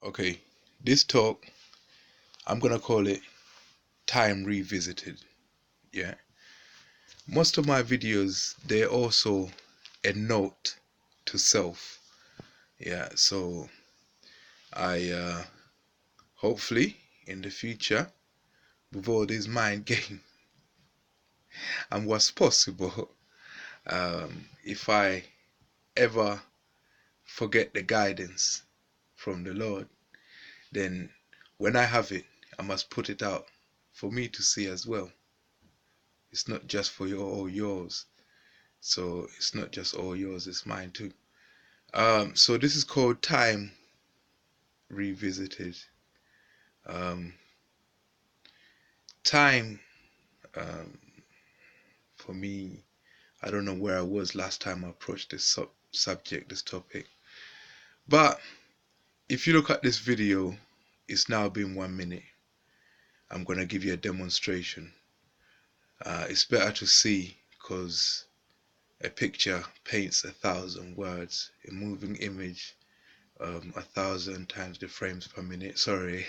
Okay, this talk, I'm gonna call it Time Revisited. Yeah. Most of my videos, they're also a note to self. Yeah, so I hopefully in the future, with all this mind game and what's possible, if I ever forget the guidance from the Lord, then when I have it, I must put it out for me to see as well. It's not just for all yours. So it's not just all yours, it's mine too. So this is called Time Revisited. Um, time, um, for me, I don't know where I was last time I approached this subject, this topic. But if you look at this video, it's now been 1 minute. I'm going to give you a demonstration. It's better to see because a picture paints 1,000 words. A moving image 1,000 times the frames per minute. Sorry.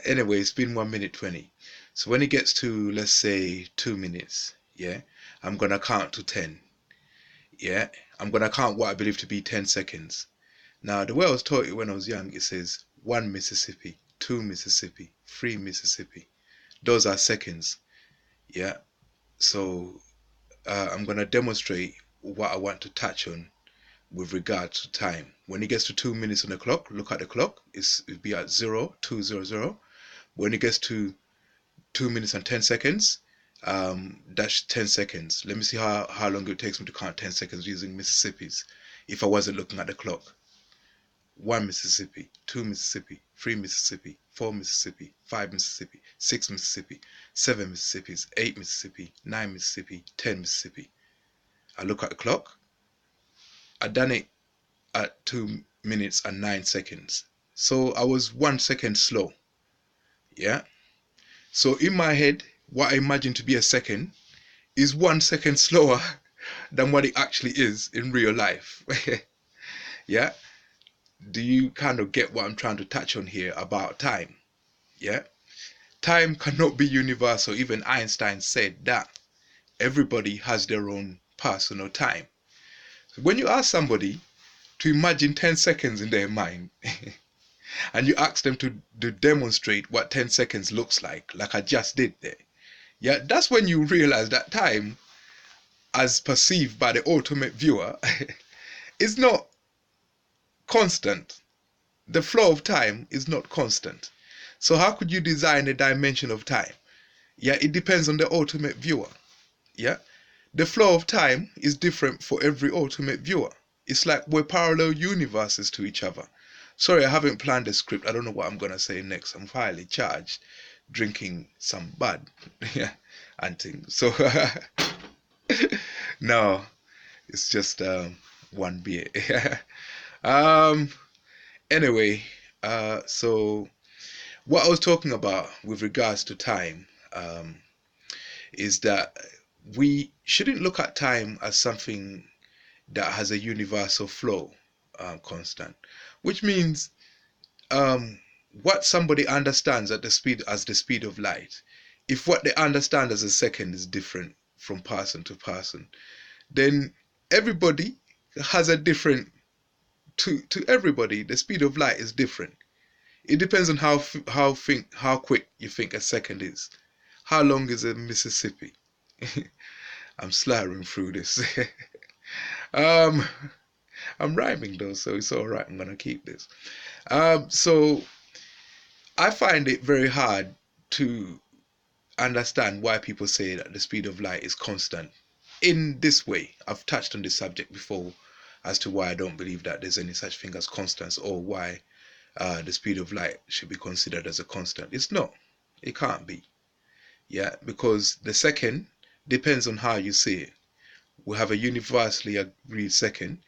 Anyway, it's been 1 minute 20. So when it gets to, let's say, 2 minutes, yeah, I'm gonna count to 10. Yeah, I'm gonna count what I believe to be 10 seconds. Now, the way I was taught it when I was young, it says 1 Mississippi, 2 Mississippi, 3 Mississippi. Those are seconds. Yeah. So I'm gonna demonstrate what I want to touch on with regard to time. When it gets to 2 minutes on the clock, look at the clock. It'll be at 0200. When it gets to 2 minutes and 10 seconds, that's 10 seconds. Let me see how long it takes me to count 10 seconds using Mississippi's if I wasn't looking at the clock. 1 Mississippi, 2 Mississippi, 3 Mississippi, 4 Mississippi, 5 Mississippi, 6 Mississippi, 7 Mississippis, 8 Mississippi, 9 Mississippi, 10 Mississippi. I look at the clock. I done it at 2 minutes and 9 seconds. So I was 1 second slow. Yeah. So in my head, what I imagine to be a second is 1 second slower than what it actually is in real life. Yeah. Do you kind of get what I'm trying to touch on here about time? Yeah. Time cannot be universal. Even Einstein said that. Everybody has their own personal time. So when you ask somebody to imagine 10 seconds in their mind and you ask them to demonstrate what 10 seconds looks like I just did there, yeah, that's when you realize that time, as perceived by the ultimate viewer, is not constant. The flow of time is not constant. So how could you design a dimension of time? Yeah, it depends on the ultimate viewer. Yeah, the flow of time is different for every ultimate viewer. It's like we're parallel universes to each other. Sorry, I haven't planned a script. I don't know what I'm going to say next. I'm highly charged, drinking some bud, yeah, and things. So, no, it's just one beer. um, anyway, so what I was talking about with regards to time is that we shouldn't look at time as something that has a universal flow, constant, which means what somebody understands at the speed as the speed of light, if what they understand as a second is different from person to person, then everybody has a different, to everybody the speed of light is different. It depends on how quick you think a second is. How long is a Mississippi? I'm slurring through this. um I'm rhyming though, so it's all right. I'm gonna keep this. So I find it very hard to understand why people say that the speed of light is constant in this way. I've touched on this subject before as to why I don't believe that there's any such thing as constants, or why the speed of light should be considered as a constant. It's not. It can't be. Yeah, because the second depends on how you see it. We have a universally agreed second,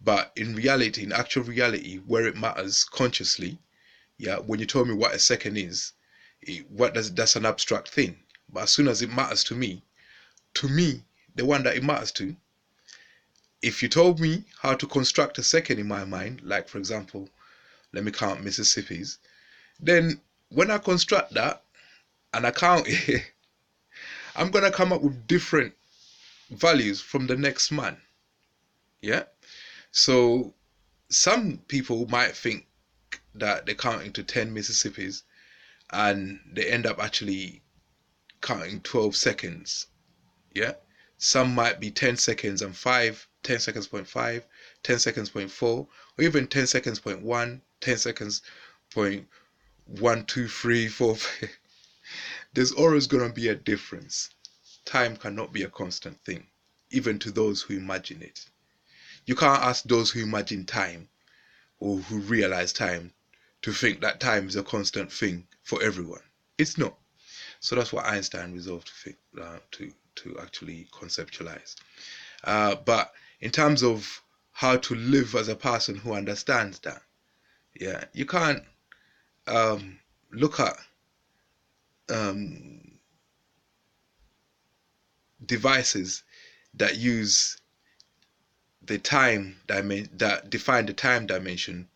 but in reality, in actual reality, where it matters consciously, yeah, when you told me what a second is, that's an abstract thing. But as soon as it matters to me, the one that it matters to, if you told me how to construct a second in my mind, like for example, let me count Mississippi's, then when I construct that and I count it, I'm gonna come up with different values from the next man. Yeah. So some people might think that they're counting to 10 Mississippi's and they end up actually counting 12 seconds. Yeah. Some might be 10 seconds and 5, 10 seconds point 5, 10 seconds point 4, or even 10 seconds point 1, 10 seconds point 1, 2, 3, 4. There's always going to be a difference. Time cannot be a constant thing, even to those who imagine it. You can't ask those who imagine time or who realize time to think that time is a constant thing for everyone. It's not. So that's what Einstein resolved to think, to actually conceptualize. But in terms of how to live as a person who understands that, yeah, you can't look at devices that use the time that define the time dimension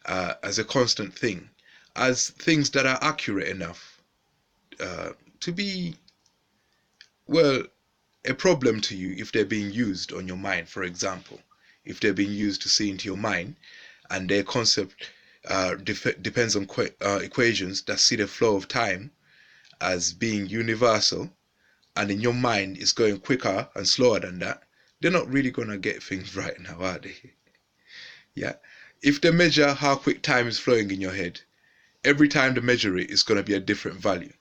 as a constant thing, as things that are accurate enough to be, well, a problem to you if they're being used on your mind. For example, if they're being used to see into your mind and their concept depends on equations that see the flow of time as being universal, and in your mind it's going quicker and slower than that, they're not really going to get things right now, are they? Yeah. If they measure how quick time is flowing in your head, every time they measure it, it's going to be a different value.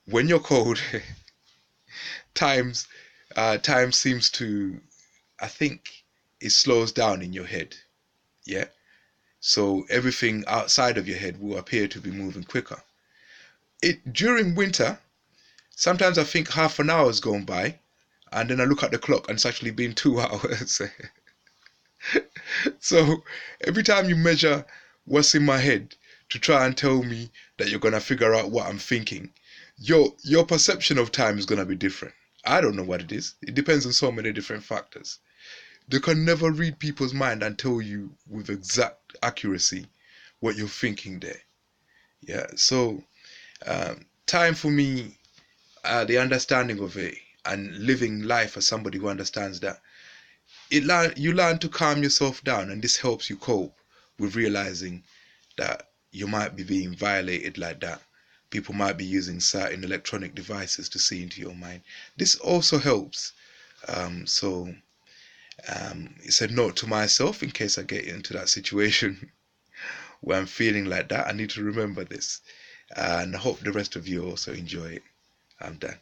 When you're cold, time seems to, I think, it slows down in your head. Yeah. So everything outside of your head will appear to be moving quicker. During winter, sometimes I think half an hour has gone by, and then I look at the clock and it's actually been 2 hours. So every time you measure what's in my head to try and tell me that you're gonna figure out what I'm thinking, your perception of time is gonna be different. I don't know what it is. It depends on so many different factors. They can never read people's mind and tell you with exact accuracy what you're thinking there. Yeah. So time for me, the understanding of it and living life as somebody who understands that, you learn to calm yourself down, and this helps you cope with realizing that you might be being violated like that. People might be using certain electronic devices to see into your mind. This also helps. So it's a note to myself in case I get into that situation where I'm feeling like that. I need to remember this, and I hope the rest of you also enjoy it. I'm done.